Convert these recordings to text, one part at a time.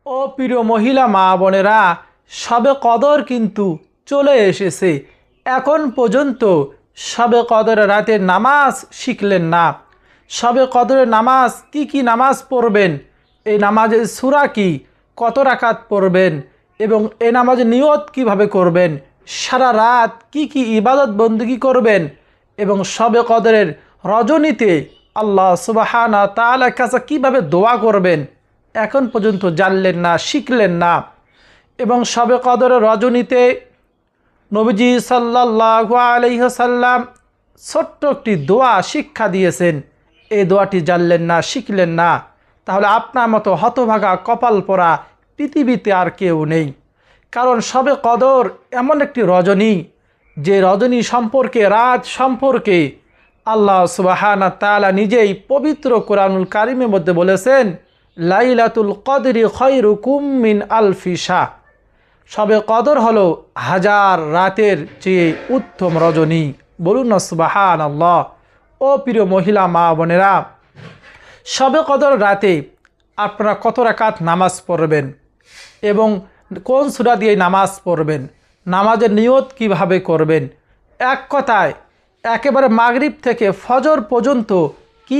ও প্রিয় মহিলা মা বোনেরা, শবে কদর কিন্তু চলে এসেছে। এখন পর্যন্ত শবে কদরের রাতের নামাজ শিখলেন না। শবে কদরের নামাজ কি নামাজ পড়বেন, এই নামাজের সূরা কি, কত রাকাত পড়বেন এবং এই নামাজের নিয়ত কিভাবে করবেন, সারা রাত কি ইবাদত বন্দেগী করবেন এবং শবে কদরের রজনীতে আল্লাহ সুবহানাহু ওয়া তাআলার কাছে কীভাবে দোয়া করবেন, এখন পর্যন্ত জানলেন না, শিখলেন না। এবং শবে কদরের রজনীতে নবীজি সাল্লাল্লাহু আলাইহি ওয়াসাল্লাম ছোট্ট একটি দোয়া শিক্ষা দিয়েছেন, এই দোয়াটি জানলেন না, শিখলেন না। তাহলে আপনার মতো হতভাগা কপাল পোড়া পৃথিবীতে আর কেউ নেই। কারণ শবে কদর এমন একটি রজনী, যে রজনী সম্পর্কে, রাত সম্পর্কে আল্লাহ সুবহানাহু ওয়া তাআলা নিজেই পবিত্র কোরআনুল কারীমের মধ্যে বলেছেন, লাইলাতুল কদরি খায়রুকুম মিন আলফি শাহ। শবে কদর হলো হাজার রাতের চেয়ে উত্তম রজনী। বলুন না সুবহানাল্লাহ। ও প্রিয় মহিলা মা বোনেরা, শবে কদর রাতে আপনারা কত রাকাত নামাজ পড়বেন এবং কোন সূরা দিয়ে নামাজ পড়বেন, নামাজের নিয়ত কিভাবে করবেন, এক কথায় একেবারে মাগরিব থেকে ফজর পর্যন্ত কি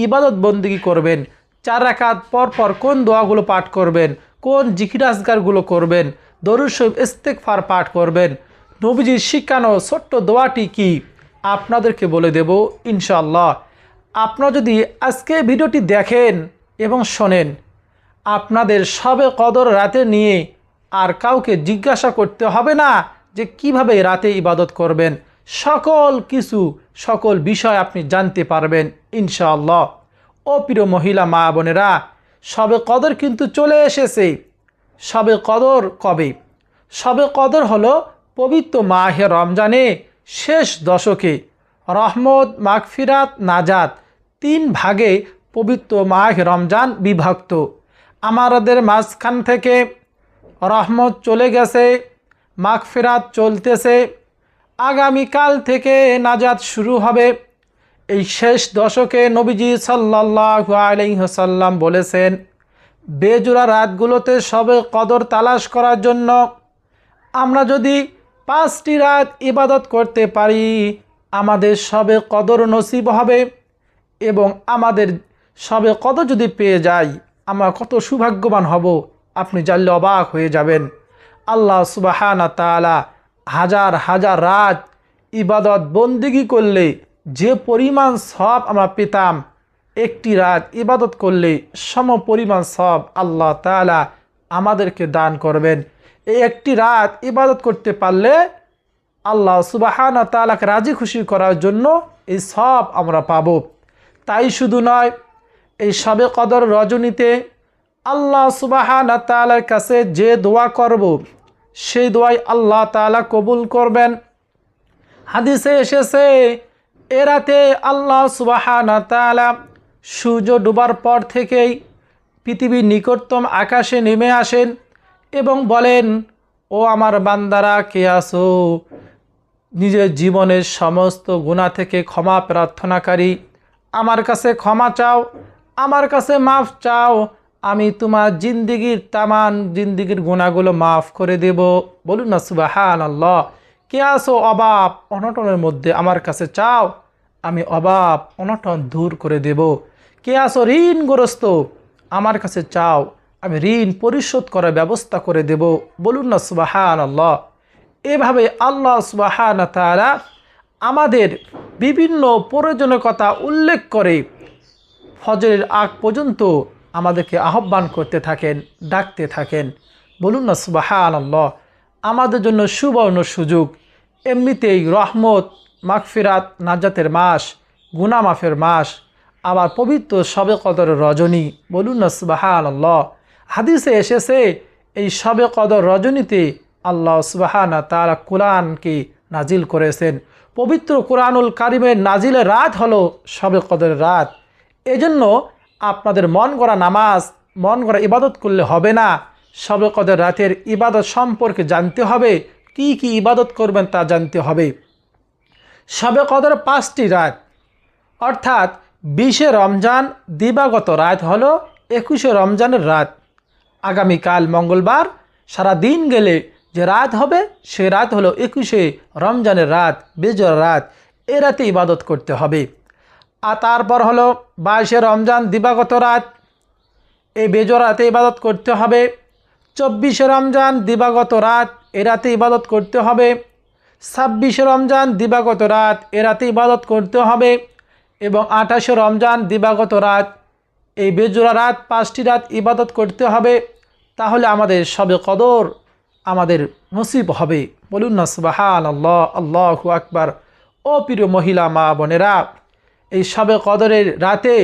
ইবাদত বন্দেগী করবেন, 4 রাকাত পর পর কোন দোয়াগুলো পাঠ করবেন, কোন জিকির আজকারগুলো করবেন, দরুদ শরীফ ইস্তেগফার পাঠ করবেন, নবীজির শিখানো ছোট্ট দোয়াটি কি আপনাদেরকে বলে দেব ইনশাআল্লাহ। আপনারা যদি আজকে ভিডিওটি দেখেন এবং শোনেন, আপনাদের শবে কদর রাতে নিয়ে আর কাউকে জিজ্ঞাসা করতে হবে না যে কিভাবে রাতে ইবাদত করবেন। সকল বিষয় আপনি জানতে পারবেন ইনশাআল্লাহ। ও প্রিয় মহিলা মা বোনেরা, শবে কদর কিন্তু চলে এসেছে। শবে কদর কবে? শবে কদর হলো পবিত্র মাহে রমজানে শেষ দশকে রহমত, মাগফিরাত, নাজাত 3 ভাগে পবিত্র মাহে রমজান বিভক্ত। আমাদের মাঝখান থেকে রহমত চলে গেছে, মাগফিরাত চলতেছে, আগামীকাল থেকে নাজাত শুরু হবে। এই শেষ দশকে নবীজি সাল্লাল্লাহু আলাইহি ওয়াসাল্লাম বলেছেন, বেজোড়া রাতগুলোতে শবে কদর তালাশ করার জন্য আমরা যদি 5টি রাত ইবাদত করতে পারি, আমাদের শবে কদর নসিব হবে। এবং আমাদের শবে কদর যদি পেয়ে যাই, আমরা কত সৌভাগ্যবান হব, আপনি জানলে অবাক হয়ে যাবেন। আল্লাহ সুবহানাহু ওয়া তাআলা হাজার হাজার রাত ইবাদত বন্দেগী করলে যে পরিমাণ সওয়াব আমরা পেতাম, একটি রাত ইবাদত করলে সম পরিমাণ সওয়াব আল্লাহ তাআলা আমাদেরকে দান করবেন। এই একটি রাত ইবাদত করতে পারলে আল্লাহ সুবহানাহু ওয়া তাআলাকে রাজি খুশি করার জন্য এই সওয়াব আমরা পাব। তাই শুধু নয়, এই শবে কদর রজনীতে আল্লাহ সুবহানাহু ওয়া তাআলার কাছে যে দোয়া করব, সেই দোয়াই আল্লাহ তাআলা কবুল করবেন। হাদিসে এসেছে, এ রাতে আল্লাহ সুবহানাহু ওয়া তাআলা সূর্য ডোবার পর থেকেই পৃথিবীর নিকটতম আকাশে নেমে আসেন এবং বলেন, ও আমার বান্দারা কে আসো, নিজের জীবনের সমস্ত গুনাহ থেকে ক্ষমা প্রার্থনাকারী, আমার কাছে ক্ষমা চাও, আমার কাছে মাফ চাও, আমি তোমার জিন্দিগির গুনাহগুলো মাফ করে দেব। বলুন না সুবহানাল্লাহ। কে আসো অভাব অনটনের মধ্যে, আমার কাছে চাও, আমি অভাব অনটন দূর করে দেব। কে আসো ঋণগ্রস্ত, আমার কাছে চাও, আমি ঋণ পরিশোধ করার ব্যবস্থা করে দেব। বলুন না সুবহানাল্লাহ। এভাবে আল্লাহ সুবহানাহু ওয়া তাআলা আমাদের বিভিন্ন প্রয়োজনীয় কথা উল্লেখ করে ফজরের আগ পর্যন্ত আমাদেরকে আহ্বান করতে থাকেন, ডাকতে থাকেন। বলুন না সুবহানাল্লাহ। আমাদের জন্য সুবর্ণ সুযোগ। এমনিতেই রহমত, মাগফিরাত, নাজাতের মাস, গুনাহ মাফের মাস, আবার পবিত্র শবে কদরের রজনী। বলুন না সুবহানাল্লাহ। হাদিসে এসেছে, এই শবে কদর রজনীতে আল্লাহ সুবহানাহু ওয়া তাআলা কোরআনকে নাজিল করেছেন। পবিত্র কোরআনুল কারীমের নাজিলের রাত হলো শবে কদরের রাত। এজন্য আপনাদের মন গড়া নামাজ, মন গড়া ইবাদত করলে হবে না। শবে কদর রাতের ইবাদত সম্পর্কে জানতে হবে, কি ইবাদত করবেন তা জানতে হবে। শবে কদর 5টি রাত, অর্থাৎ 20 রমজান দিবাগত রাত হলো 21 রমজানের রাত। আগামীকাল মঙ্গলবার সারা দিন গেলে যে রাত হবে সে রাত হলো 21শে রমজানের রাত, বেজোড়া রাত। এ রাতে ইবাদত করতে হবে। আর তারপর হলো 22শে রমজান দিবাগত রাত, এই বেজোড়া রাতে ইবাদত করতে হবে। 24শে রমজান দিবাগত রাত, এ রাতে ইবাদত করতে হবে। 26শে রমজান দিবাগত রাত, এ রাতে ইবাদত করতে হবে। এবং 28শে রমজান দিবাগত রাত, এই বেজোড়া রাত 5টি রাত ইবাদত করতে হবে। তাহলে আমাদের শবে কদর আমাদের নসিব হবে। বলুন না সুবহানাল্লাহ, আল্লাহু আকবার। ও প্রিয় মহিলা মা বোনেরা, এই শবে কদরের রাতে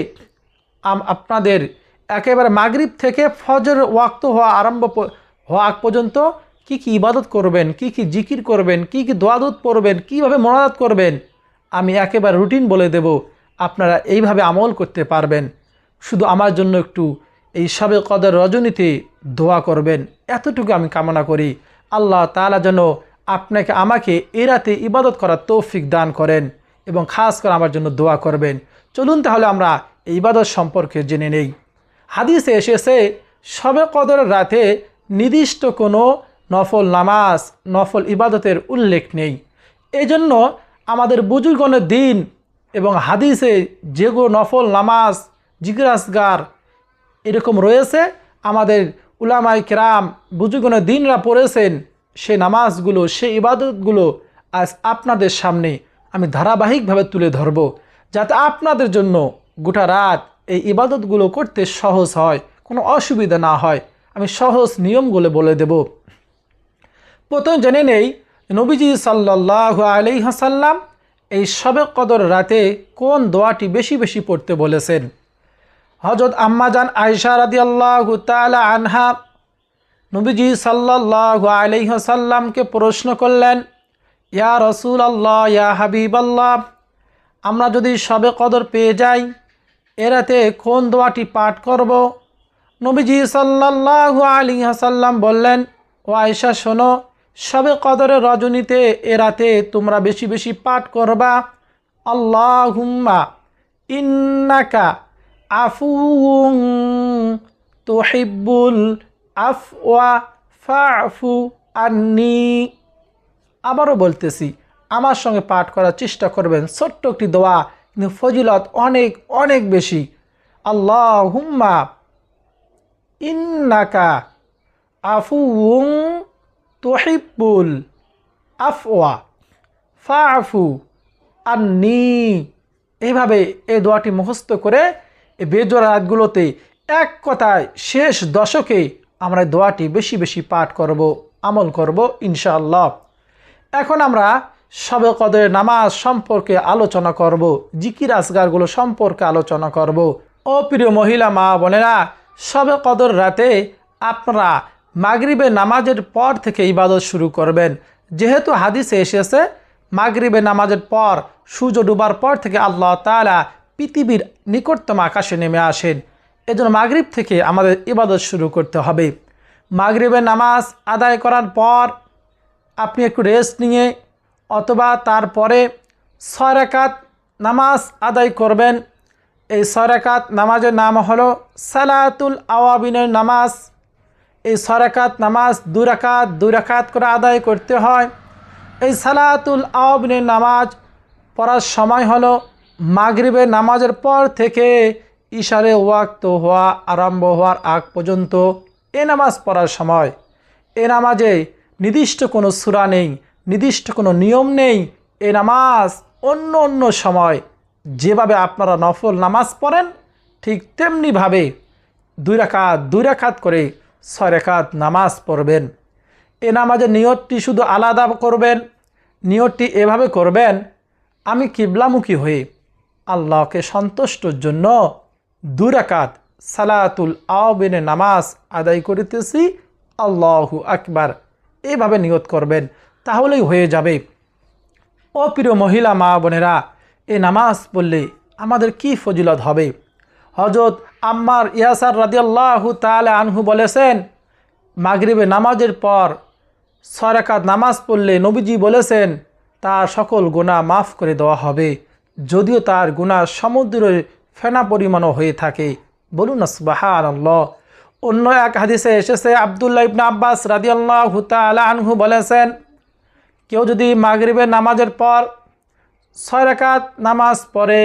আপনাদের একেবারে মাগরিব থেকে ফজর ওয়াক্ত হওয়া আগ পর্যন্ত কি কি ইবাদত করবেন, কি কি জিকির করবেন, কি কি দোয়াদুত পড়বেন, কিভাবে মোনাজাত করবেন, আমি একেবারে রুটিন বলে দেব। আপনারা এইভাবে আমল করতে পারবেন। শুধু আমার জন্য একটু এই শবে কদর রজনীতে দোয়া করবেন, এতটুকু আমি কামনা করি। আল্লাহ তাআলা যেন আপনাকে আমাকে এই রাতে ইবাদত করার তৌফিক দান করেন এবং খাস করে আমার জন্য দোয়া করবেন। চলুন তাহলে আমরা এই ইবাদত সম্পর্কে জেনে নেই। হাদিসে এসেছে শবে কদরের রাতে নির্দিষ্ট কোনো নফল নামাজ, নফল ইবাদতের উল্লেখ নেই। এজন্য আমাদের বুজুর্গণের দিন এবং হাদিসে যেগুলো নফল নামাজ, জিকির আজকার এরকম রয়েছে, আমাদের উলামায়ে কেরাম বুজুর্গণের দিনরা পড়েছেন, সে নামাজগুলো, সে ইবাদতগুলো আজ আপনাদের সামনে আমি ধারাবাহিকভাবে তুলে ধরব, যাতে আপনাদের জন্য গোটা রাত এই ইবাদতগুলো করতে সহজ হয়, কোনো অসুবিধা না হয়। আমি সহজ নিয়মগুলো বলে দেব। প্রথম জেনে নেই নবীজি সাল্লাল্লাহু আলাইহি ওয়াসাল্লাম এই শবে কদর রাতে কোন দোয়াটি বেশি বেশি পড়তে বলেছেন। হযরত আম্মাজান আয়েশা রাদিয়াল্লাহু তাআলা আনহা নবীজি সাল্লাল্লাহু আলাইহি ওয়াসাল্লামকে প্রশ্ন করলেন, ইয়া রাসূলুল্লাহ, ইয়া হাবিবাল্লাহ, আমরা যদি শবে কদর পেয়ে যাই এ রাতে কোন দোয়াটি পাঠ করব? নবীজি সাল্লাল্লাহু আলাইহি ওয়াসাল্লাম বললেন, ও আয়েশা শোনো, শবে কদরের রজনীতে এ রাতে তোমরা বেশি বেশি পাঠ করবা, আল্লাহুম্মা ইন্নাকা আফুউন তুহিব্বুল আফওয়া ফাফু আন্নি। আবারও বলতেছি, আমার সঙ্গে পাঠ করার চেষ্টা করবেন। ছোট্ট একটি দোয়া, কিন্তু ফজিলত অনেক অনেক বেশি। আল্লাহুম্মা ইন্নাকা আফুউন তুহিব্বুল আফওয়া ফাফু আন্নি। এইভাবে এই দোয়াটি মুখস্থ করে এই বেজোড়া রাতগুলোতে এক কথায় শেষ দশকে আমরা দোয়াটি বেশি বেশি পাঠ করব, আমল করব ইনশাআল্লাহ। এখন আমরা শবে কদরের নামাজ সম্পর্কে আলোচনা করব, জিকির আজকারগুলো সম্পর্কে আলোচনা করব। ও প্রিয় মহিলা মা বোনেরা, শবে কদর রাতে আপনারা মাগরিবের নামাজের পর থেকে ইবাদত শুরু করবেন। যেহেতু হাদিসে এসেছে মাগরিবের নামাজের পর সূর্য ডুবার পর থেকে আল্লাহ তাআলা পৃথিবীর নিকটতম আকাশে নেমে আসেন। এজন্য মাগরিব থেকে আমাদের ইবাদত শুরু করতে হবে। মাগরিবের নামাজ আদায় করার পর আপনি একটু রেস্ট নিয়ে অথবা তারপরে 6 রাকাত নামাজ আদায় করবেন। এই 6 রাকাত নামাজের নাম হলো সালাতুল আওয়াবিনের নামাজ। এই 6 রাকাত নামাজ 2 রাকাত করে আদায় করতে হয়। এই সালাতুল আওয়াবিনের নামাজ পড়ার সময় হলো মাগরিবের নামাজের পর থেকে ইশারে ওয়াক্ত হওয়া আরম্ভ হওয়ার আগ পর্যন্ত এ নামাজ পড়ার সময়। এ নামাজে নির্দিষ্ট কোনো সূরা নেই, নির্দিষ্ট কোনো নিয়ম নেই। এ নামাজ অন্য অন্য সময় যেভাবে আপনারা নফল নামাজ পড়েন ঠিক তেমনিভাবে 2 রাকাত করে 6 রাকাত নামাজ পড়বেন। এ নামাজের নিয়তটি শুধু আলাদা করবেন। নিয়তটি এভাবে করবেন, আমি কিবলামুখী হয়ে আল্লাহকে সন্তুষ্টর জন্য 2 রাকাত সালাতুল আওয়াবিনের নামাজ আদায় করিতেছি, আল্লাহু আকবার। এইভাবে নিয়ত করবেন, তাহলেই হয়ে যাবে। ও প্রিয় মহিলা মা বোনেরা, এই নামাজ পড়লে আমাদের কি ফজিলত হবে? হযরত আম্মার ইয়াসার রাদিয়াল্লাহু তাআলা আনহু বলেছেন, মাগরিবে নামাজের পর 6 রাকাত নামাজ পড়লে নবীজি বলেছেন তার সকল গুনাহ মাফ করে দেওয়া হবে, যদিও তার গুনাহ সমুদ্রের ফেনা পরিমাণও হয়ে থাকে। বলুন না সুবহানাল্লাহ। অন্য এক হাদিসে এসেছে আব্দুল্লাহ ইবনে আব্বাস রাদিয়াল্লাহু তাআলা আনহু বলেছেন, কেউ যদি মাগরিবের নামাজের পর 6 রাকাত নামাজ পড়ে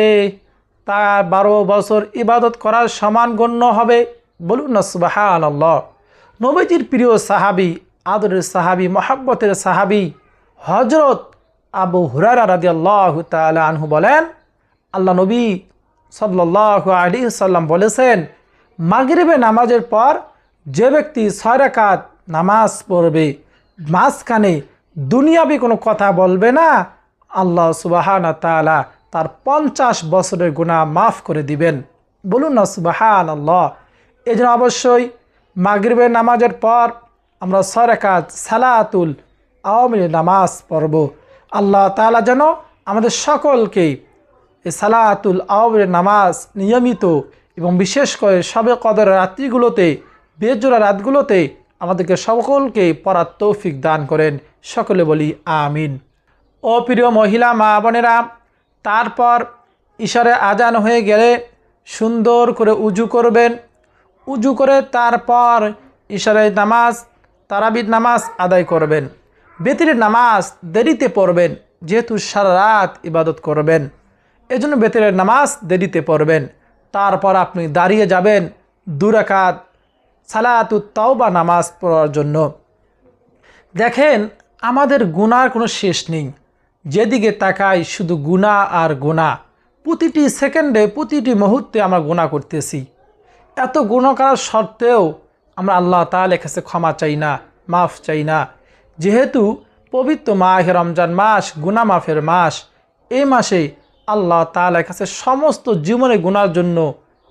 তার 12 বছর ইবাদত করার সমান গণ্য হবে। বলুন না সুবহানাল্লাহ। নবীজির প্রিয় সাহাবী, আদরের সাহাবী, মহব্বতের সাহাবী হযরত আবু হুরায়রা রাদিয়াল্লাহু তাআলা আনহু বলেন, আল্লাহ নবী সাল্লাল্লাহু আলাইহি সাল্লাম বলেছেন, মাগরিবের নামাজের পর যে ব্যক্তি 6 রাকাত নামাজ পড়বে, মাঝখানে দুনিয়াবি কোনো কথা বলবে না, আল্লাহ সুবহানাহু তাআলা তার 50 বছরের গুনাহ মাফ করে দিবেন। বলুন না সুবহানাল্লাহ। এই জন্য অবশ্যই মাগরিবের নামাজের পর আমরা 6 রাকাত সালাতুল আওয়ামের নামাজ পড়ব। আল্লাহ তাআলা যেন আমাদের সকলকে এই সালাতুল আওয়ামের নামাজ নিয়মিত এবং বিশেষ করে শবে কদরের রাত্রিগুলোতে, বেজোড়া রাতগুলোতে আমাদেরকে সকলকে পড়ার তৌফিক দান করেন। সকলে বলি আমিন। ও প্রিয় মহিলা মা বোনেরা, তারপর ইশারে আজান হয়ে গেলে সুন্দর করে উজু করবেন। উজু করে তারপর ইশারায় নামাজ, তারাবির নামাজ আদায় করবেন। বেতিরের নামাজ দেরিতে পড়বেন, যেহেতু সারা রাত ইবাদত করবেন, এজন্য বেতিরের নামাজ দেরিতে পড়বেন। তারপর আপনি দাঁড়িয়ে যাবেন 2 রাকাত সালাতুত তাওবা নামাজ পড়ার জন্য। দেখেন, আমাদের গুনার কোনো শেষ নেই। যেদিকে তাকাই শুধু গুনাহ আর গুনাহ। প্রতিটি সেকেন্ডে, প্রতিটি মুহূর্তে আমরা গুনাহ করতেছি। এত গুনাহ করার সত্ত্বেও আমরা আল্লাহ তাআলার কাছে ক্ষমা চাই না, মাফ চাই না। যেহেতু পবিত্র মাহে রমজান মাস, গুনাহ মাফের মাস, এই মাসে আল্লাহ তাআলার কাছে সমস্ত জীবনের গুনার জন্য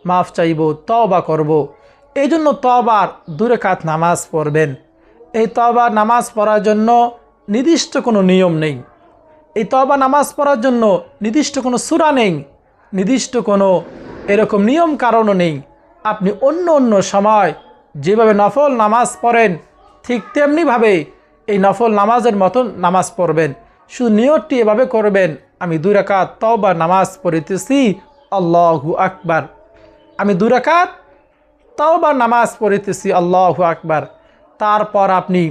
মাফ চাইব, তওবা করব। এই জন্য তওবার 2 রাকাত নামাজ পড়বেন। এই তওবার নামাজ পড়ার জন্য নির্দিষ্ট কোনো নিয়ম নেই। এই তওবা নামাজ পড়ার জন্য নির্দিষ্ট কোনো সূরা নেই, নির্দিষ্ট কোনো এরকম নিয়ম কারণও নেই। আপনি অন্য অন্য সময় যেভাবে নফল নামাজ পড়েন, ঠিক তেমনিভাবে এই নফল নামাজের মতন নামাজ পড়বেন। শুধু নিয়তটি এভাবে করবেন, আমি 2 রাকাত তওবা নামাজ পড়িতেছি, আল্লাহু আকবার। আমি 2 রাকাত তওবা নামাজ পড়িতেছি, আল্লাহু আকবার। তারপর আপনি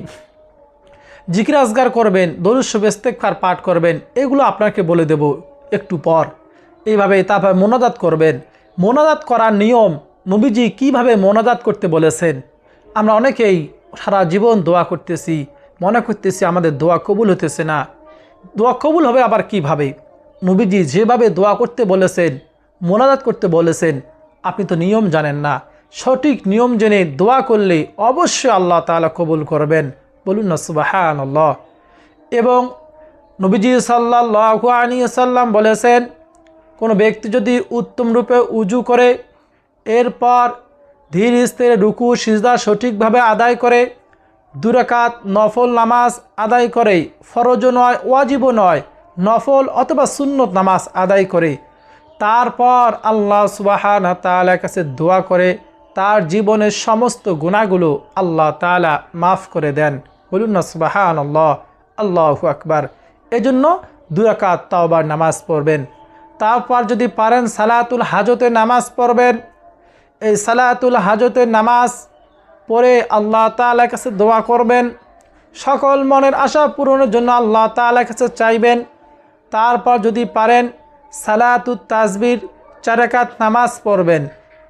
জিকির আজগার করবেন, দরুদ শরীফ ইস্তেগফার পাঠ করবেন। এগুলো আপনাকে বলে দেব একটু পর। এইভাবে তারপর মোনাজাত করবেন। মোনাজাত করার নিয়ম, নবীজি কিভাবে মোনাজাত করতে বলেছেন। আমরা অনেকেই সারা জীবন দোয়া করতেছি, মনে করতেছি আমাদের দোয়া কবুল হতেছে না। দোয়া কবুল হবে আবার কিভাবে? নবীজি যেভাবে দোয়া করতে বলেছেন, মোনাজাত করতে বলেছেন, আপনি তো নিয়ম জানেন না। সঠিক নিয়ম জেনে দোয়া করলে অবশ্যই আল্লাহ তাআলা কবুল করবেন। বলুন না সুবহানাল্লাহ। এবং নবীজি সাল্লাল্লাহু আলাইহি ওয়াসাল্লাম বলেছেন, কোনো ব্যক্তি যদি উত্তম রূপে উজু করে, এরপর ধীর স্থিরে রুকু সিজদা সঠিকভাবে আদায় করে, 2 রাকাত নফল নামাজ আদায় করে, ফরজও নয়, ওয়াজিবও নয়, নফল অথবা সুন্নত নামাজ আদায় করে, তারপর আল্লাহ সুবহানাহু তাআলার কাছে দোয়া করে, তার জীবনের সমস্ত গুনাহগুলো আল্লাহ তাআলা মাফ করে দেন। বলুন না সুবহানাল্লাহ, আল্লাহু আকবার। এজন্য 2 রাকাত তাওবার নামাজ পড়বেন। তারপর যদি পারেন সালাতুল হাজতের নামাজ পড়বেন। এই সালাতুল হাজতের নামাজ পড়ে আল্লাহ তাআলার কাছে দোয়া করবেন, সকল মনের আশা পূরণের জন্য আল্লাহ তাআলার কাছে চাইবেন। তারপর যদি পারেন সালাতুত তাসবির 4 রাকাত নামাজ পড়বেন।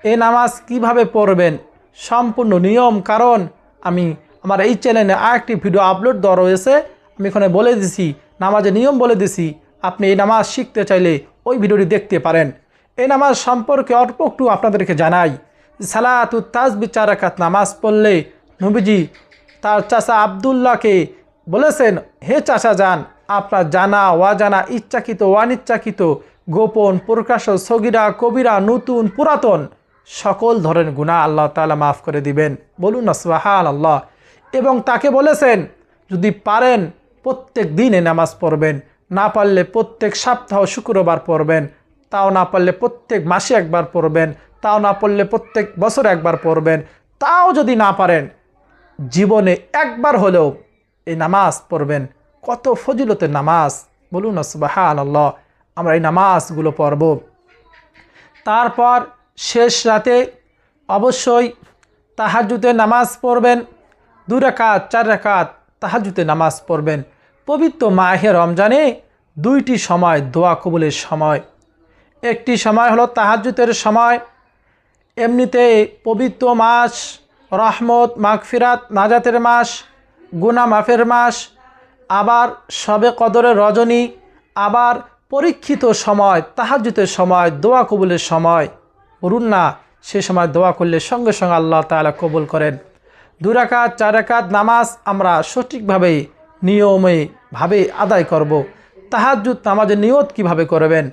এই নামাজ কিভাবে পড়বেন সম্পূর্ণ নিয়ম কারণ আমি আমার এই চ্যানেলে আরেকটি ভিডিও আপলোড দেওয়া রয়েছে, আমি এখানে বলে দিছি, নামাজের নিয়ম বলে দিছি। আপনি এই নামাজ শিখতে চাইলে ওই ভিডিওটি দেখতে পারেন। এই নামাজ সম্পর্কে অল্প একটু আপনাদেরকে জানাই। সালাতুত তাসবিহ 4 রাকাত নামাজ পড়লে নবীজি তার চাচা আব্দুল্লাহকে বলেছেন, হে চাচা যান, আপনার জানা অজানা, ইচ্ছাকৃত অনিচ্ছাকৃত, গোপন প্রকাশ্য, সগীরা কবিরা, নতুন পুরাতন সকল ধরনের গুনাহ আল্লাহ তাআলা মাফ করে দিবেন। বলুন না সুবহানাল্লাহ। এবং তাকে বলেছেন, যদি পারেন প্রত্যেক দিনে নামাজ পড়বেন, না পারলে প্রত্যেক সপ্তাহ শুক্রবার পড়বেন, তাও না পারলে প্রত্যেক মাসে একবার পড়বেন, তাও না পারলে প্রত্যেক বছর একবার পড়বেন, তাও যদি না পারেন জীবনে একবার হলেও এই নামাজ পড়বেন। কত ফজিলতের নামাজ, বলুন না সুবহানাল্লাহ। আমরা এই নামাজগুলো পড়ব। তারপর শেষ রাতে অবশ্যই তাহাজ্জুদে নামাজ পড়বেন, 2 রাকাত 4 রাকাত তাহাজ্জুদে নামাজ পড়বেন। পবিত্র মাহে রমজানে 2টি সময় দোয়া কবুলের সময়। একটি সময় হলো তাহাজ্জুদের সময়। এমনিতে পবিত্র মাস, রহমত, মাগফিরাত, নাজাতের মাস, গুনাহ মাফের মাস, আবার শবে কদরের রজনী, আবার পরীক্ষিত সময়, তাহাজ্জুদের সময়, দোয়া কবুলের সময়। বলুন না, সে সময় দোয়া করলে সঙ্গে সঙ্গে আল্লাহ তাআলা কবুল করেন। 2 রাকাত 4 রাকাত নামাজ আমরা সঠিকভাবে নিয়মভাবে আদায় করব। তাহাজ্জুদ নামাজের নিয়ত কিভাবে করবেন?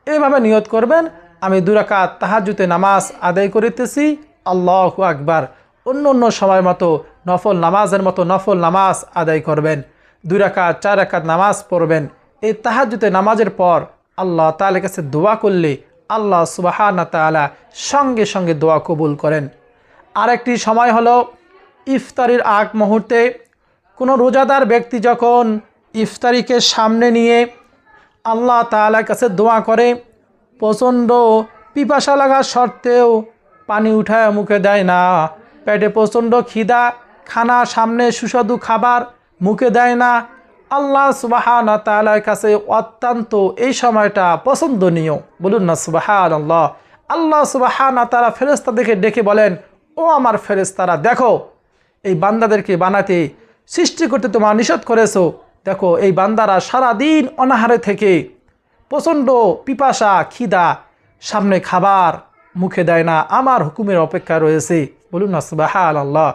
এইভাবে নিয়ত করবেন, আমি 2 রাকাত তাহাজ্জুদে নামাজ আদায় করিতেছি, আল্লাহু আকবার। অন্য সময় মতো নফল নামাজের মতো নফল নামাজ আদায় করবেন। 2 রাকাত 4 রাকাত নামাজ পড়বেন। এই তাহাজ্জুদে নামাজের পর আল্লাহ তাআলার কাছে দোয়া করলে আল্লাহ সুবহানাহু ওয়া তাআলা সঙ্গে সঙ্গে দোয়া কবুল করেন। আরেকটি সময় হলো ইফতারির আগ মুহূর্তে। কোনো রোজাদার ব্যক্তি যখন ইফতারিকে সামনে নিয়ে আল্লাহ তাআলার কাছে দোয়া করে, প্রচণ্ড পিপাসা লাগা সত্ত্বেও পানি উঠায় মুখে দেয় না, পেটে প্রচণ্ড খিদা, খানা সামনে সুস্বাদু খাবার মুখে দেয় না, আল্লাহ সুবহানাহু ওয়া তাআলার কাছে অত্যন্ত এই সময়টা পছন্দনীয়। বলুন না সুবহানাল্লাহ। আল্লাহ সুবহানাহু ওয়া তাআলা ফেরেশতাদেরকে ডেকে বলেন, ও আমার ফেরেশতারা, দেখো এই বান্দাদেরকে বানাতে, সৃষ্টি করতে তোমরা নিষেধ করেছো। দেখো এই বান্দারা সারাদিন অনাহারে থেকে প্রচণ্ড পিপাসা খিদা, সামনে খাবার মুখে দেয় না, আমার হুকুমের অপেক্ষা রয়েছে। বলুন না সুবহানাল্লাহ।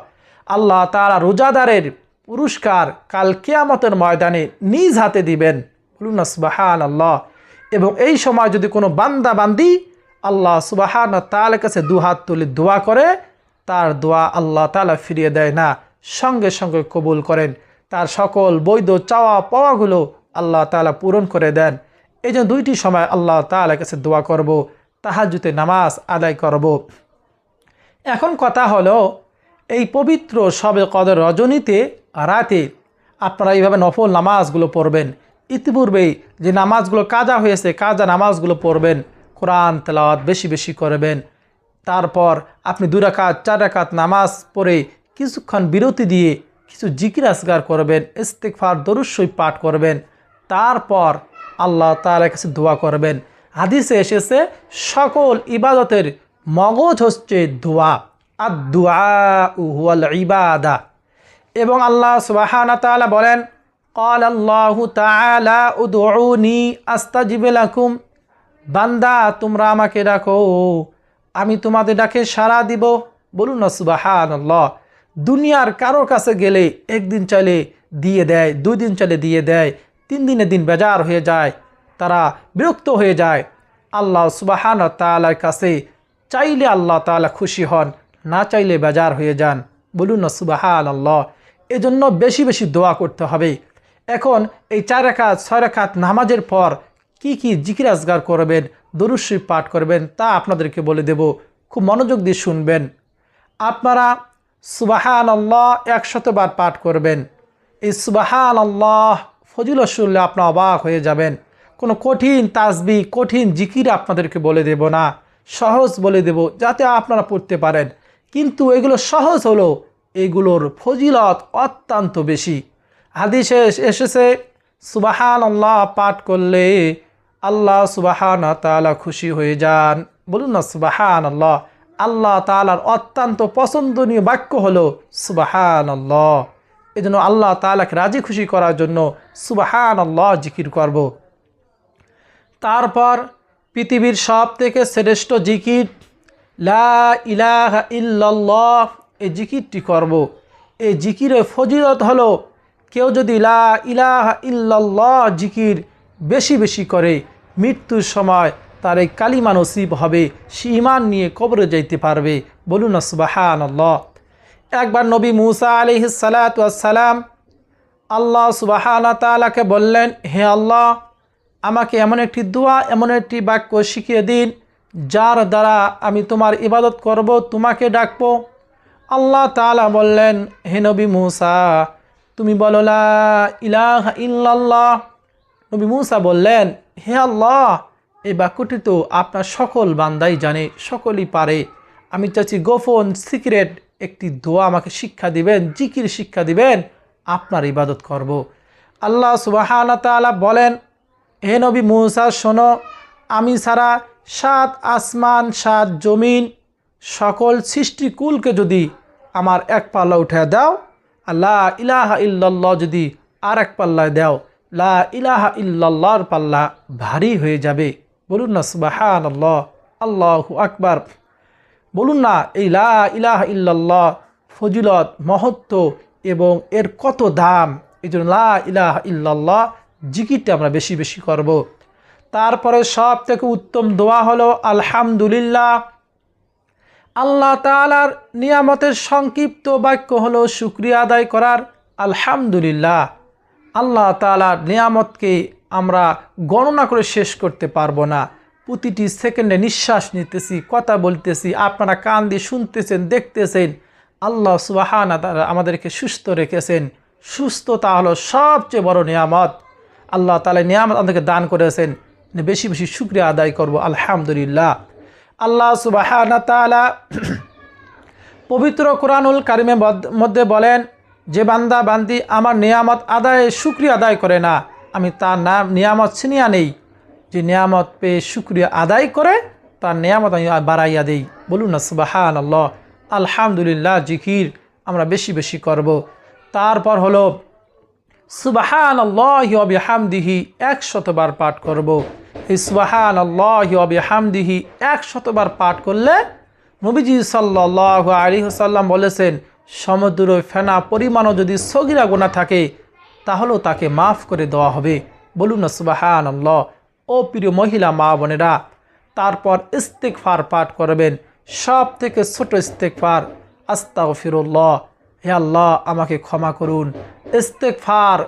আল্লাহ তাআলা রোজাদারের পুরস্কার কাল কিয়ামতের ময়দানে নিজ হাতে দিবেন। বলুন না সুবহানাল্লাহ। এবং এই সময় যদি কোনো বান্দা বান্দি আল্লাহ সুবহানাহু ওয়া তাআলার কাছে 2 হাত তুলে দোয়া করে, তার দোয়া আল্লাহ তাআলা ফিরিয়ে দেয় না, সঙ্গে সঙ্গে কবুল করেন। তার সকল বৈধ চাওয়া পাওয়াগুলো আল্লাহ তাআলা পূরণ করে দেন। এই জন্য 2টি সময় আল্লাহ তাআলার কাছে দোয়া করব, তাহাজ্জুদে নামাজ আদায় করব। এখন কথা হলো, এই পবিত্র শবে কদর রজনীতে রাতে আপনারা এইভাবে নফল নামাজগুলো পড়বেন। ইতিপূর্বেই যে নামাজগুলো কাজা হয়েছে, কাজা নামাজগুলো পড়বেন, কোরআন তেলাওয়াত বেশি বেশি করবেন। তারপর আপনি 2 রাকাত 4 রাকাত নামাজ পড়ে কিছুক্ষণ বিরতি দিয়ে কিছু জিকির আসগার করবেন, ইস্তিগফার দরুদ শরীফ পাঠ করবেন। তারপর আল্লাহ তাআলার কাছে দোয়া করবেন। হাদিসে এসেছে সকল ইবাদতের মগজ হচ্ছে দোয়া, আদ-দুআউ হুয়াল ইবাদা। এবং আল্লাহ সুবহানাহু ওয়া তাআলা বলেন, ক্বালা আল্লাহু তাআলা উদউনি আস্তাজিব লাকুম, বান্দা তোমরা আমাকে ডাকো, আমি তোমাদের ডাকে সাড়া দিব। বলুন না সুবহানাল্লাহ। দুনিয়ার কারোর কাছে গেলে একদিন চাইলে দিয়ে দেয়, 2 দিন চাইলে দিয়ে দেয়, 3 দিনের দিন বেজার হয়ে যায়, তারা বিরক্ত হয়ে যায়। আল্লাহ সুবহানাহু ওয়া তাআলার কাছে চাইলে আল্লাহ তাআলা খুশি হন, না চাইলে বেজার হয়ে যান। বলুন না সুবহানাল্লাহ। এজন্য বেশি বেশি দোয়া করতে হবে। এখন এই 4 রাকাত 6 রাকাত নামাজের পর কি কি জিকির আজগার করবেন, দরুদ শরীফ পাঠ করবেন, তা আপনাদেরকে বলে দেব, খুব মনোযোগ দিয়ে শুনবেন। আপনারা সুবহানাল্লাহ 100 বার পাঠ করবেন। এই সুবহানাল্লাহ ফজিলত শুনলে আপনারা অবাক হয়ে যাবেন। কোনো কঠিন তাসবিহ, কঠিন জিকির আপনাদেরকে বলে দেব না, সহজ বলে দেব যাতে আপনারা পড়তে পারেন। কিন্তু এগুলো সহজ হলো, এগুলোর ফজিলত অত্যন্ত বেশি। হাদিসে এসেছে সুবহানাল্লাহ পাঠ করলে আল্লাহ সুবহানাহু ওয়া তাআলা খুশি হয়ে যান। বলুন না সুবহানাল্লাহ। আল্লাহ তাআলার অত্যন্ত পছন্দনীয় বাক্য হলো সুবহানাল্লাহ। এজন্য আল্লাহ তাআলাকে রাজি খুশি করার জন্য সুবহানাল্লাহ জিকির করব। তারপর পৃথিবীর সব থেকে শ্রেষ্ঠ জিকির লা ইলাহা ইল্লাল্লাহ, এই জিকিরটি করব। এই জিকিরের ফজিলত হলো, কেউ যদি লা ইলাহা ইল্লাল্লাহ জিকির বেশি বেশি করে, মৃত্যুর সময় তার এই কালিমা নসিব হবে, সে ঈমান নিয়ে কবরে যাইতে পারবে। বলুন না সুবহানাল্লাহ। একবার নবী মুসা আলাইহিস সালাতু ওয়াস সালাম আল্লাহ সুবহানাহু ওয়া তাআলাকে বললেন, হে আল্লাহ, আমাকে এমন একটি দোয়া, এমন একটি বাক্য শিখিয়ে দিন যার দ্বারা আমি তোমার ইবাদত করব, তোমাকে ডাকবো। আল্লাহ তাআলা বললেন, হে নবী মুসা, তুমি বলো লা ইলাহা ইল্লাল্লাহ। নবী মুসা বললেন, হে আল্লাহ, এই বাক্যটি তো আপনার সকল বান্দাই জানে, সকলেই পারে। আমি চাচ্ছি গোপন সিক্রেট একটি দোয়া আমাকে শিক্ষা দিবেন, জিকির শিক্ষা দিবেন, আপনার ইবাদত করব। আল্লাহ সুবহানাহু ওয়া তাআলা বলেন, হে নবী মূসা শোনো, আমি ছাড়া 7 আসমান 7 জমিন সকল সৃষ্টিকুলকে যদি আমার এক পাল্লা উঠে দাও, লা ইলাহা ইল্লাল্লাহ যদি আর এক পাল্লায় দাও, লা ইলাহা ইল্লাল্লাহর পাল্লা ভারী হয়ে যাবে। বলুন না সুবহানাল্লাহ, আল্লাহু আকবার। বলুন না এই লা ইলাহা ইল্লাল্লাহ ফজিলত, মহত্ব এবং এর কত দাম। এই জন্য লা ইলাহা ইল্লাল্লাহ জিকিরটা আমরা বেশি বেশি করব। তারপরে সব থেকে উত্তম দোয়া হলো আলহামদুলিল্লাহ। আল্লাহ তাআলার নিয়ামতের সংক্ষিপ্ত বাক্য হলো শুকরিয়া আদায় করার আলহামদুলিল্লাহ। আল্লাহ তাআলার নিয়ামতকে আমরা গণনা করে শেষ করতে পারবো না। প্রতিটি সেকেন্ডে নিঃশ্বাস নিতেছি, কথা বলতেছি, আপনারা কান দিয়ে শুনতেছেন, দেখতেছেন। আল্লাহ সুবহানাহু ওয়া তাআলা আমাদেরকে সুস্থ রেখেছেন। সুস্থতা হলো সবচেয়ে বড় নিয়ামত। আল্লাহ তাআলা নিয়ামত আমাদেরকে দান করেছেন, বেশি বেশি শুকরিয়া আদায় করব আলহামদুলিল্লাহ। আল্লাহ সুবহানাহু ওয়া তাআলা পবিত্র কোরআনুল কারিমের মধ্যে বলেন, যে বান্দা বান্দি আমার নিয়ামত আদায়ে শুকরিয়া আদায় করে না, আমি তার নাম নিয়ামত ছিনিয়ে নেই। যে নিয়ামত পেয়ে শুকরিয়া আদায় করে তার নিয়ামত আমি বাড়াইয়া দেই। বলুন না সুবহানাল্লাহ। আলহামদুলিল্লাহ জিকির আমরা বেশি বেশি করব। তারপর হলো সুবহানাল্লাহি ওয়া বিহামদিহি 100 বার পাঠ করব। এই সুবহানাল্লাহি ওয়া বিহামদিহি 100 বার পাঠ করলে নবীজি সাল্লাল্লাহু আলাইহি ওয়াসাল্লাম বলেছেন, সমুদ্র ফেনা পরিমাণও যদি সগীরা গুনাহ থাকে তাহলেও তাকে মাফ করে দেওয়া হবে। বলুন না সুবহানাল্লাহ। ও প্রিয় মহিলা মা বোনেরা, তারপর ইস্তিগফার পাঠ করবেন। সব থেকে ছোট ইস্তিগফার আস্তাগফিরুল্লাহ, হে আল্লাহ আমাকে ক্ষমা করুন। ইস্তিগফার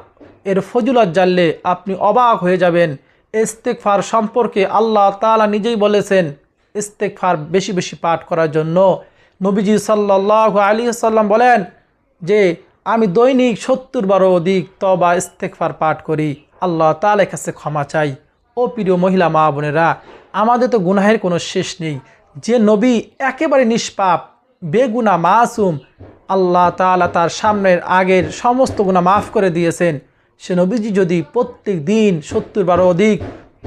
এর ফজিলত জানলে আপনি অবাক হয়ে যাবেন। ইস্তিগফার সম্পর্কে আল্লাহ তাআলা নিজেই বলেছেন ইস্তিগফার বেশি বেশি পাঠ করার জন্য। নবীজি সাল্লাল্লাহু আলাইহি ওয়াসাল্লাম বলেন যে আমি দৈনিক 70 বারও অধিক তওবা ইস্তিগফার পাঠ করি, আল্লাহ তাআলার কাছে ক্ষমা চাই। ও প্রিয় মহিলা মা বোনেরা, আমাদের তো গুনাহের কোনো শেষ নেই। যে নবী একেবারে নিষ্পাপ, বেগুনা, মাসুম, আল্লাহ তাআলা তার সামনের আগের সমস্ত গুনাহ মাফ করে দিয়েছেন, সে নবীজি যদি প্রত্যেক দিন 70 বারও অধিক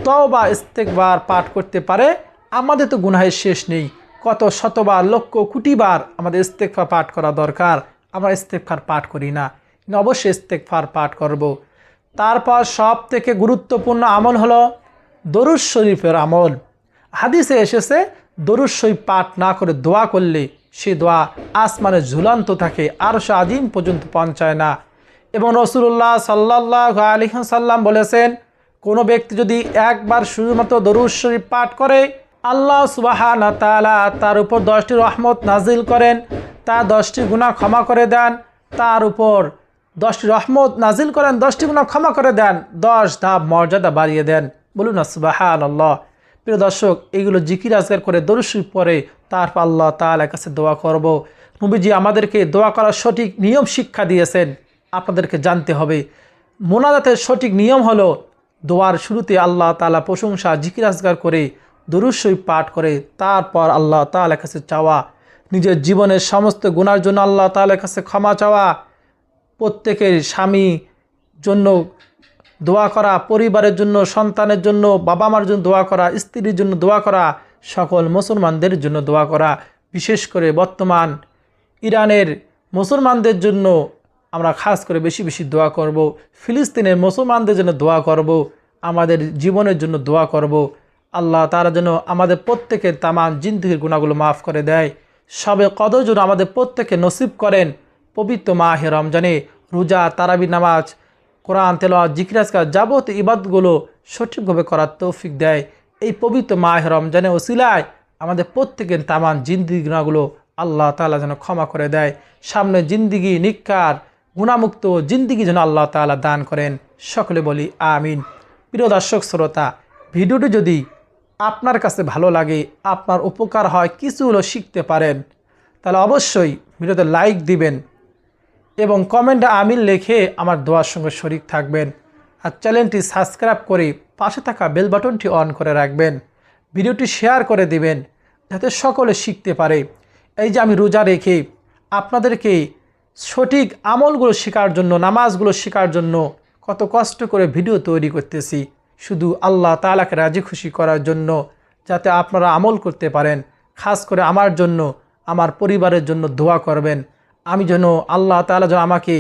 তওবা ইস্তিগফার পাঠ করতে পারে, আমাদের তো গুনাহের শেষ নেই। কত শতবার, লক্ষ কোটিবার আমাদের ইস্তিগফার পাঠ করা দরকার। আমরা ইস্তিগফার পাঠ করি না, অবশ্যই ইস্তিগফার পাঠ করব। তারপর সব থেকে গুরুত্বপূর্ণ আমল হলো দরুদ শরীফের আমল। হাদিসে এসেছে দরুদ শরীফ পাঠ না করে দোয়া করলে সে দোয়া আসমানে ঝুলন্ত থাকে, আরশ আজিম পর্যন্ত পৌঁছায় না। এবং রাসূলুল্লাহ সাল্লাল্লাহু আলাইহি ওয়াসাল্লাম বলেছেন, কোনো ব্যক্তি যদি একবার শুধুমাত্র দরুদ শরীফ পাঠ করে, আল্লাহ সুবহানাহু ওয়া তাআলা তার উপর 10টি রহমত নাজিল করেন, তার 10টি গুনাহ ক্ষমা করে দেন, তার উপর 10টি রহমত নাজিল করেন, 10টি গুনাহ ক্ষমা করে দেন, 10 ধাপ মর্যাদা বাড়িয়ে দেন। বলুন না সুবহানাল্লাহ। প্রিয় দর্শক, এইগুলো জিকির আজকার করে দরুদ শরীফ পড়ে তারপর আল্লাহ তাআলার কাছে দোয়া করব। নবীজি আমাদেরকে দোয়া করার সঠিক নিয়ম শিক্ষা দিয়েছেন, আপনাদেরকে জানতে হবে। মোনাজাতের সঠিক নিয়ম হলো দোয়ার শুরুতে আল্লাহ তাআলা প্রশংসা জিকির আজকার করে দরুদ শরীফ পাঠ করে তারপর আল্লাহ তাআলার কাছে চাওয়া, নিজের জীবনের সমস্ত গুনার জন্য আল্লাহ তাআলার কাছে ক্ষমা চাওয়া, প্রত্যেকের স্বামী জন্য দোয়া করা, পরিবারের জন্য, সন্তানের জন্য, বাবা মার জন্য দোয়া করা, স্ত্রীর জন্য দোয়া করা, সকল মুসলমানদের জন্য দোয়া করা। বিশেষ করে বর্তমান ইরানের মুসলমানদের জন্য আমরা খাস করে বেশি বেশি দোয়া করব। ফিলিস্তিনের মুসলমানদের জন্য দোয়া করব, আমাদের জীবনের জন্য দোয়া করব। আল্লাহ তাআলা যেন আমাদের প্রত্যেকের তামাম জিন্দেগির গুনাহগুলো মাফ করে দেয়। শবে কদর যেন আমাদের প্রত্যেকে নসিব করেন। পবিত্র মাহে রমজানে রোজা, তারাবি নামাজ, কোরআন তেলাওয়াত, জিকির আজকার যাবতীয় ইবাদতগুলো সঠিকভাবে করার তৌফিক দেয়। এই পবিত্র মাহে রমজানে ওসিলায় আমাদের প্রত্যেকের তামাম জিন্দেগির গুনাহগুলো আল্লাহ তাআলা যেন ক্ষমা করে দেয়। সামনে জিন্দিগি নিকার গুনাহমুক্ত জিন্দিগি যেন আল্লাহ তাআলা দান করেন। সকলে বলি আমিন। প্রিয় দর্শক শ্রোতা, ভিডিওটি যদি আপনার কাছে ভালো লাগে, আপনার উপকার হয়, কিছু হলো শিখতে পারেন, তাহলে অবশ্যই ভিডিওতে লাইক দিবেন এবং কমেন্টে আমিন লিখে আমার দোয়ার সঙ্গে শরিক থাকবেন। আর চ্যানেলটি সাবস্ক্রাইব করে পাশে থাকা বেল বাটনটি অন করে রাখবেন। ভিডিওটি শেয়ার করে দিবেন যাতে সকলে শিখতে পারে। এই যে আমি রোজা রেখে আপনাদেরকে সঠিক আমলগুলো শেখার জন্য, নামাজগুলো শেখার জন্য কত কষ্ট করে ভিডিও তৈরি করতেছি, শুধু আল্লাহ তাআলাকে রাজি খুশি করার জন্য, যাতে আপনারা আমল করতে পারেন। খাস করে আমার জন্য, আমার পরিবারের জন্য দোয়া করবেন। আমি যেন আল্লাহ তাআলা যেন আমাকে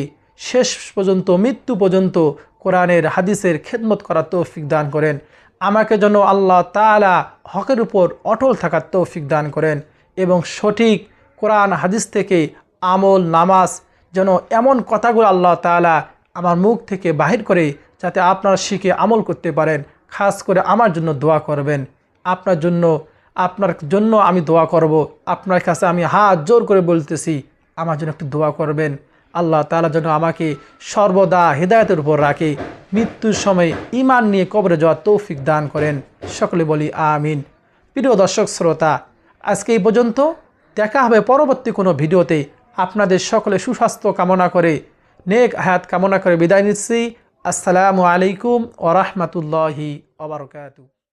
শেষ পর্যন্ত, মৃত্যু পর্যন্ত কোরআনের হাদিসের খেদমত করার তৌফিক দান করেন। আমাকে যেন আল্লাহ তাআলা হকের উপর অটল থাকার তৌফিক দান করেন এবং সঠিক কোরআন হাদিস থেকে আমল, নামাজ যেন এমন কথাগুলো আল্লাহ তাআলা আমার মুখ থেকে বাহির করে, যাতে আপনারা শিখে আমল করতে পারেন। খাস করে আমার জন্য দোয়া করবেন। আপনার জন্য আমি দোয়া করব। আপনার কাছে আমি হাত জোর করে বলতেছি, আমার জন্য একটু দোয়া করবেন। আল্লাহ তাআলা যেন আমাকে সর্বদা হিদায়াতের উপর রাখে, মৃত্যুর সময় ঈমান নিয়ে কবরে যাওয়ার তৌফিক দান করেন। সকলে বলি আমিন। প্রিয় দর্শক শ্রোতা, আজকে এই পর্যন্ত। দেখা হবে পরবর্তী কোনো ভিডিওতে। আপনাদের সকলে সুস্বাস্থ্য কামনা করে, নেক হায়াত কামনা করে বিদায় নিচ্ছি। আসসালামু আলাইকুম ওয়া রাহমাতুল্লাহি ওয়া বারাকাতুহু।